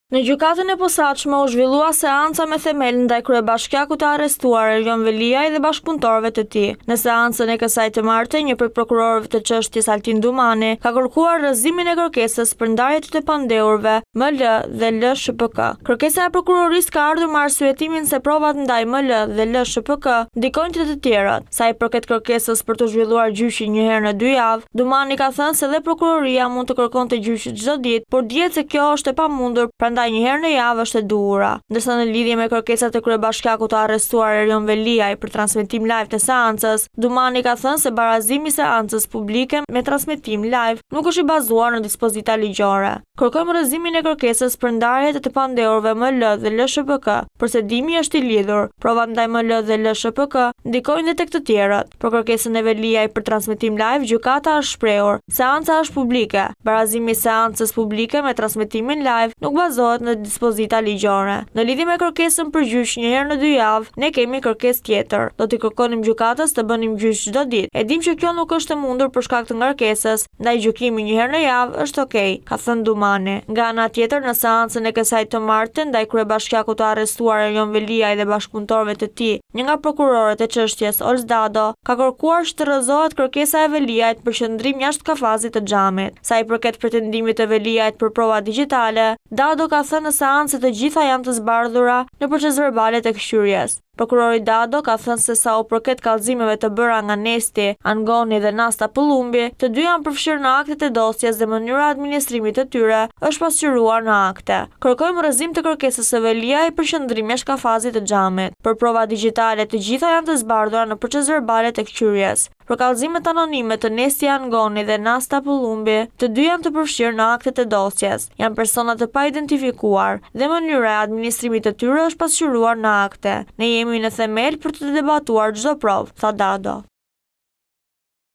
Në gjykatën e posaçme u zhvillua seanca me themel ndaj kryebashkiakut të arrestuar Erjon Veliaj dhe bashkëpunëtorëve të tij. Në seancën e kësaj të martën, një prej prokurorëve të çështjes Altin Dumani ka kërkuar rrëzimin e kërkesës për ndarje të pandehurve ML dhe LSHPK. Kërkesa e prokurorisë ka ardhur me arsyetimin se provat ndaj ML dhe LSHPK ndikojnë të tjerat. Sa i përket kërkesës për të zhvilluar gjyqi një herë në 2 javë, Dumani ka thënë se dhe prokuroria mund të kërkonte gjyqin çdo ditë, por dihet se kjo është e pamundur, prandaj një herë në javë është e duhura. Ndërsa në lidhje me kërkesat e kryebashkiakut të arrestuar Erjon Veliaj për transmetim live të seancës, Dumani ka thënë se barazimi i seancës publike me transmetim live nuk është i bazuar në dispozita ligjore. Kërkojmë rrëzimin e kërkesës për ndarje të pandehurve ML dhe LSHPK, procedimi është i lidhur. Provat ndaj ML dhe LSHPK ndikojnë dhe tek të tjerët. Për kërkesën e Veliaj për transmetim live, gjykata është shprehur: seanca është publike. Barazimi i seancës publike me transmetimin live nuk bazohet në dispozita ligjore. Në lidhje me kërkesën për gjyq një herë në 2 javë, ne kemi kërkesë tjetër. Do t'i kërkonim gjykatës të bënim gjyq çdo ditë. E dim që kjo nuk është e mundur për shkak të ngarkesës, ndaj gjykimi një herë në javë është okay, ka thënë Dumani. Nga ana tjetër, në seancën e kësaj të martën ndaj kryebashkiakut të arrestuar Erjon Veliaj dhe bashkëpunëtorëve të tij, një nga prokurorët e çështjes Olz Dado ka kërkuar shtrëzohet kërkesa e Veliajt për qëndrim jashtë kafazit të xhamit. Sa i përket pretendimit të Veliajt për prova digjitale, Dado ka thënë në seancë të gjitha janë të zbardhura në procesverbale të këshyrjes. Prokurori Dado ka thënë se sa u përket kallëzimeve të bëra nga Nesti, Angoni dhe Nasta Pëllumbi, të dy janë përfshirë në aktet e dosjes dhe mënyra e administrimit të tyre është pasqyruar në akte. Kërkojmë rrëzim të kërkesës së Veliaj për qëndrim jashtë kafazit të xhamit. Për prova digjitale, të gjitha janë të zbardhura në procesverbale të këshyrjes. Për kallëzimet anonime të Nesti Angoni dhe Nasta Pëllumbi, të dy janë të përfshirë në aktet e dosjes. Janë persona të paidentifikuar dhe mënyra e administrimit të tyre është pasqyruar në akte. Ne jemi në themel për të debatuar çdo provë, tha Dado.